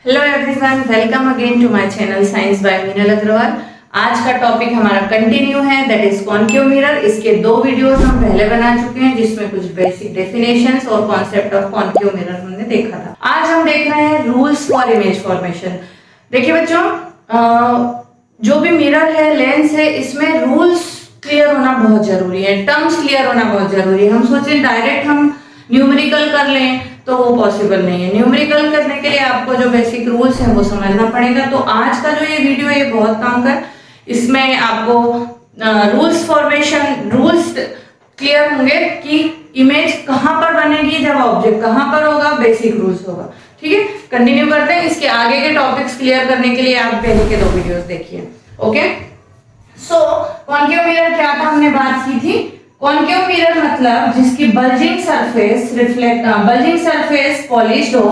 Hello everyone, welcome again to my channel science by Meenal Agrawal. आज का topic हमारा continue है, दैट इज कॉनकेव मिरर। इसके दो वीडियोस हम पहले बना चुके हैं जिसमें कुछ बेसिक डेफिनेशंस और कॉन्सेप्ट ऑफ कॉनकेव मिरर हमने देखा था। आज हम देख रहे हैं रूल्स फॉर इमेज फॉर्मेशन। देखिए बच्चों, जो भी मिरर है, लेंस है, इसमें रूल्स क्लियर होना बहुत जरूरी है, टर्म्स क्लियर होना बहुत जरूरी है। हम सोचे डायरेक्ट हम न्यूमेरिकल कर लें तो वो पॉसिबल नहीं है। न्यूमेरिकल करने के लिए आपको जो बेसिक रूल्स हैं वो समझना पड़ेगा। तो आज का जो ये वीडियो है बहुत काम का, इसमें आपको रूल्स फॉर्मेशन, रूल्स क्लियर होंगे कि इमेज कहां पर बनेगी, जब ऑब्जेक्ट कहां पर होगा, बेसिक रूल्स होगा। ठीक है, कंटिन्यू करते हैं। इसके आगे के टॉपिक्स क्लियर करने के लिए आप पहले के दो वीडियोस देखिए। ओके, सो कॉनकेव मिरर क्या था, हमने बात की थी। कॉनकेव मिरर मतलब जिसकी बल्जिंग सरफेस पॉलिश्ड हो,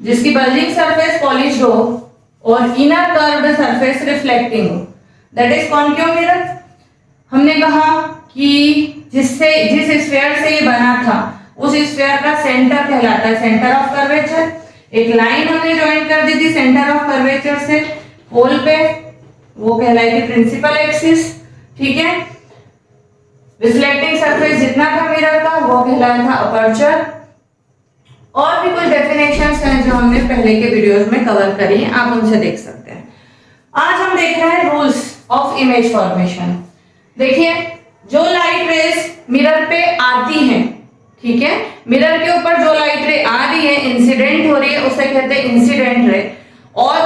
जिसकी बल्जिंग सरफेस पॉलिश्ड हो और इनर कर्व्ड सरफेस रिफ्लेक्टिंग हो, दैट इज कॉनकेव मिरर। हमने कहा कि जिस स्फीयर से ये बना था उस स्फीयर का सेंटर कहलाता है सेंटर ऑफ कर्वेचर। एक लाइन हमने ज्वाइन कर दी थी सेंटर ऑफ कर्वेचर से पोल पे, वो कहलाएगी प्रिंसिपल एक्सिस। ठीक है, रिफ्लेक्टिंग सरफेस जितना था मिरर का वो कहलाया था अपर्चर। और भी कुछ डेफिनेशंस हैं जो हमने पहले के वीडियोस में कवर करी हैं, आप उनसे देख सकते हैं। आज हम देख रहे हैं रूल्स ऑफ इमेज फॉर्मेशन। देखिए, जो लाइट रेस मिरर पे आती हैं, ठीक है, मिरर के ऊपर जो लाइट रे आ रही है, इंसिडेंट हो रही है, उसे कहते हैं इंसिडेंट रे। और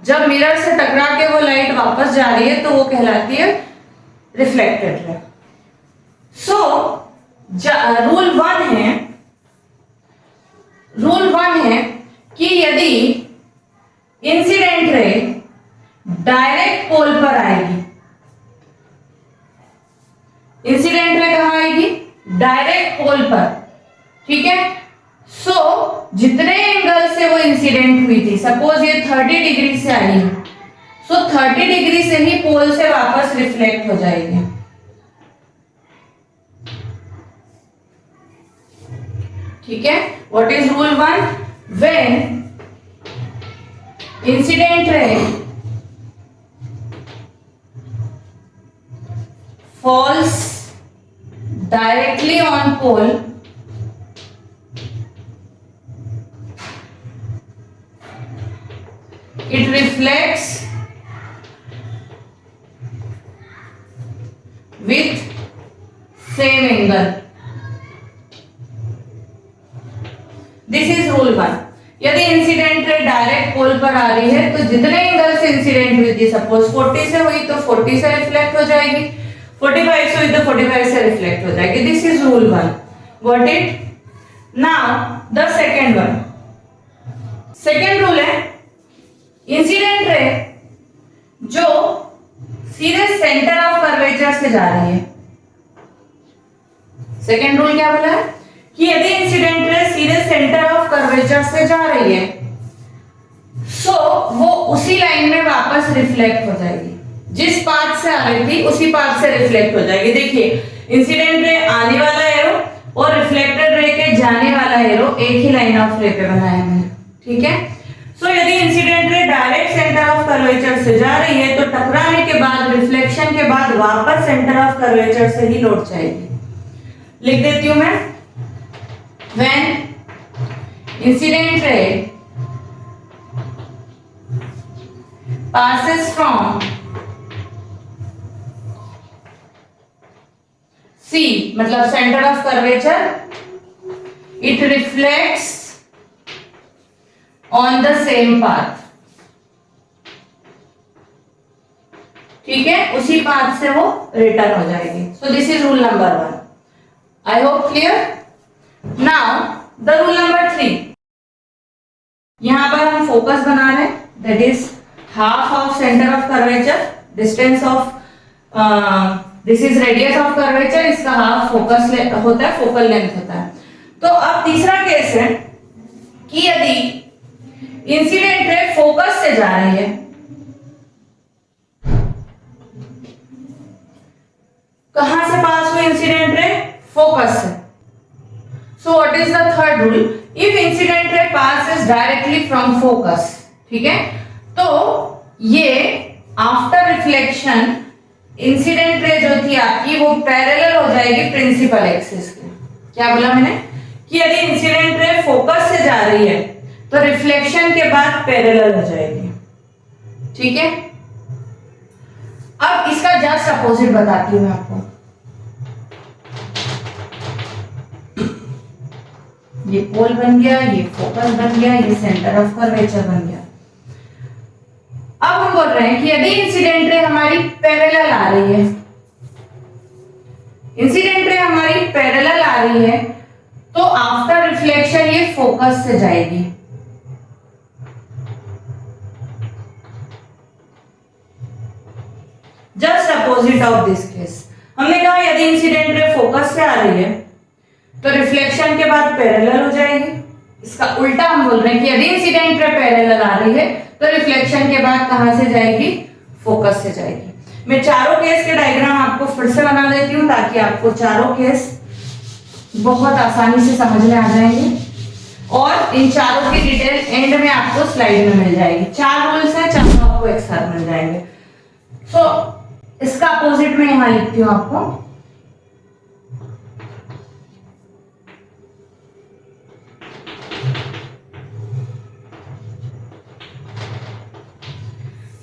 जब मिरर से टकरा के वो लाइट वापस जा रही है तो वो कहलाती है reflected ray. So rule one है कि यदि इंसिडेंट रे डायरेक्ट पोल पर आएगी, इंसिडेंट रे कहां आएगी, डायरेक्ट पोल पर, ठीक है। सो जितने एंगल से वो इंसिडेंट हुई थी, सपोज ये 30 डिग्री से आई है, सो 30 डिग्री से ही पोल से वापस रिफ्लेक्ट हो जाएगी। ठीक है, what is rule one? When incident ray falls directly on pole, it reflects with same angle. This is rule one. यदि इंसिडेंट रे डायरेक्ट पोल पर आ रही है तो जितने एंगल से इंसिडेंट हुई थी, सपोज 40 से हुई तो 40 से रिफ्लेक्ट हो जाएगी, 45 से हुई तो 45 से रिफ्लेक्ट हो जाएगी। This is rule one, got it? Now the second one. Second rule है इंसिडेंट रे जो सीधे सेंटर ऑफ कर्वेचर से जा रही है। सेकेंड रूल क्या बोला है कि यदि इंसिडेंट रे सीधे सेंटर ऑफ कर्वेचर से जा रही है, सो वो उसी लाइन में वापस रिफ्लेक्ट हो जाएगी, जिस पाथ से आ रही थी उसी पाथ से रिफ्लेक्ट हो जाएगी। देखिए, इंसिडेंट रे आने वाला एरो और रिफ्लेक्टेड रे के जाने वाला एरो एक ही लाइन ऑफ रे पे बनाया है मैंने, ठीक है। सो यदि incident ray direct centre of curvature से जा रही है तो टकराने के बाद, रिफ्लेक्शन के बाद वापस सेंटर ऑफ कर्वेचर से ही लौट जाएगी। लिख देती हूं मैं, when incident ray passes from C, मतलब center of curvature, it reflects on the same path, ठीक है, उसी पाथ से वो रिटर्न हो जाएगी। So this is rule number one. I hope clear. Now the rule number 3, यहां पर हम फोकस बना रहे हैं, that is half of center of curvature, distance of this is radius of curvature, इसका हाफ फोकस होता है, फोकल लेंथ होता है। तो अब तीसरा केस है कि यदि इंसिडेंट रे फोकस से जा रही है, कहां से पास हुई इंसिडेंट रे? फोकस से। So what is the third rule? If incident ray passes directly from focus, ठीक है। तो ये आफ्टर रिफ्लेक्शन इंसिडेंट रे जो थी आपकी वो पैरेलल हो जाएगी प्रिंसिपल एक्सिस के। क्या बोला मैंने कि यदि इंसिडेंट रे फोकस से जा रही है तो रिफ्लेक्शन के बाद पैरेलल हो जाएगी, ठीक है। अब इसका जस्ट अपोजिट बताती हूं मैं आपको। ये पोल बन गया, ये फोकस बन गया, ये सेंटर ऑफ कर्वेचर बन गया। अब हम बोल रहे हैं कि यदि इंसिडेंट रे हमारी पैरेलल आ रही है, इंसिडेंट रे हमारी पैरेलल आ रही है तो आफ्टर रिफ्लेक्शन ये फोकस से जाएगी। Just opposite of this case, हमने कहा यदि इंसिडेंट रे फोकस से आ रही है तो रिफ्लेक्शन के बाद पैरेलल हो जाएगी। इसका उल्टा हम बोल रहे हैं कि यदि इंसिडेंट रे पैरेलल आ रही है तो रिफ्लेक्शन के बाद कहां से जाएगी, फोकस से जाएगी। मैं चारों केस के डायग्राम आपको फिर से बना देती हूं ताकि आपको चारों केस बहुत आसानी से समझ में आ जाएंगे और इन चारों की डिटेल एंड में आपको स्लाइड में मिल जाएगी। 4 रूल्स हैं, चारों आपको एक साथ मिल जाएंगे। सो इसका अपोजिट में यहां लिखती हूं आपको।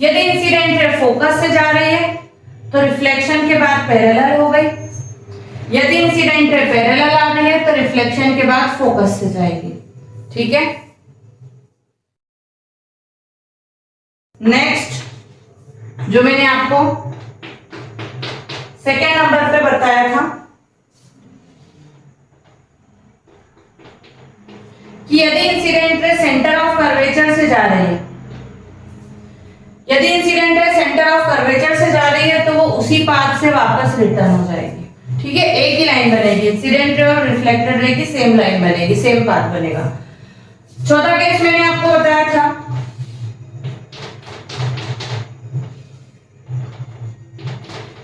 यदि इंसिडेंट रे फोकस से जा रही है तो रिफ्लेक्शन के बाद पैरेलल हो गई। यदि इंसिडेंट रे पैरेलल आ रही है तो रिफ्लेक्शन के बाद फोकस से जाएगी, ठीक है। नेक्स्ट जो मैंने आपको सेकेंड नंबर पे बताया था कि यदि incident ray centre of curvature से जा रही है, यदि incident ray centre of curvature से जा रही है तो वो उसी पाथ से वापस रिटर्न हो जाएगी, ठीक है। एक ही लाइन बनेगी, इंसिडेंट रे और रिफ्लेक्टेड रे की सेम लाइन बनेगी, सेम पाथ बनेगा। चौथा केस मैंने आपको बताया था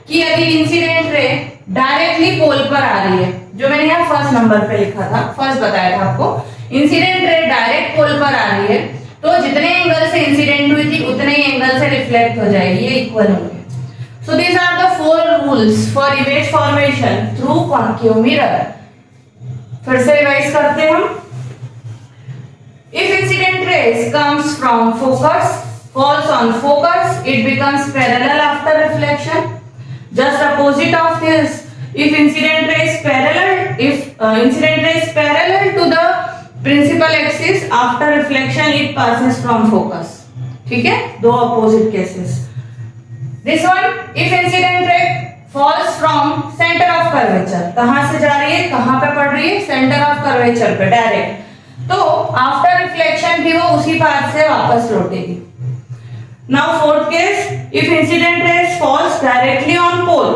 कि यदि इंसिडेंट रे डायरेक्टली पोल पर आ रही है, जो मैंने यहाँ फर्स्ट नंबर पे लिखा था, फर्स्ट बताया था आपको, इंसिडेंट रे डायरेक्ट पोल पर आ रही है तो जितने एंगल से इंसिडेंट हुई थी उतने ही एंगल से रिफ्लेक्ट हो जाएगी, ये इक्वल होंगे। So these are the 4 rules for image formation through concave mirror. फिर से रिवाइज करते हैं हम। If incident rays comes from focus, falls on focus, it becomes parallel after reflection. Just opposite of this, if incident ray is parallel to the principal axis, after reflection it passes from focus. ठीक है, दो opposite cases. This one, if incident ray falls from center of curvature, कहां से जा रही है, कहां पे पड़ रही है, center of curvature पे डायरेक्ट, तो आफ्टर रिफ्लेक्शन भी वो उसी पाथ से वापस लौटेगी। Now fourth case, if incident ray falls directly on pole,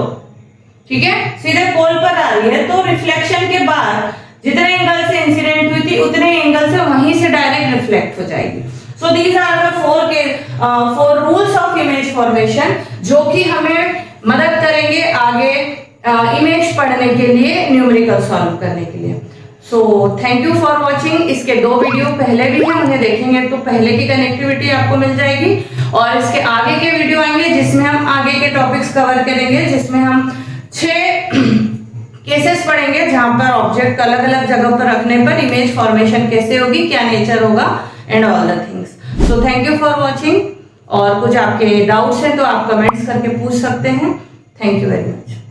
ठीक है, सीधे पोल पर आ रही है तो रिफ्लेक्शन के बाद जितने एंगल से इंसिडेंट हुई थी उतने एंगल से वहीं से डायरेक्ट रिफ्लेक्ट हो जाएगी। So these are the 4 rules of image formation जो कि हमें मदद करेंगे आगे इमेज पढ़ने के लिए, न्यूमेरिकल सॉल्व करने के लिए। So thank you for watching. इसके 2 वीडियो पहले भी हैं, उन्हें देखेंगे तो पहले की कनेक्टिविटी आपको मिल जाएगी और इसके आगे के वीडियो आएंगे जिसमें हम आगे के टॉपिक्स कवर करेंगे, जिसमें हम 6 केसेस पढ़ेंगे जहां पर ऑब्जेक्ट अलग अलग जगह पर रखने पर इमेज फॉर्मेशन कैसे होगी, क्या नेचर होगा and all the things. So thank you for watching. और कुछ आपके डाउट्स हैं तो आप कमेंट्स करके पूछ सकते हैं। Thank you very much.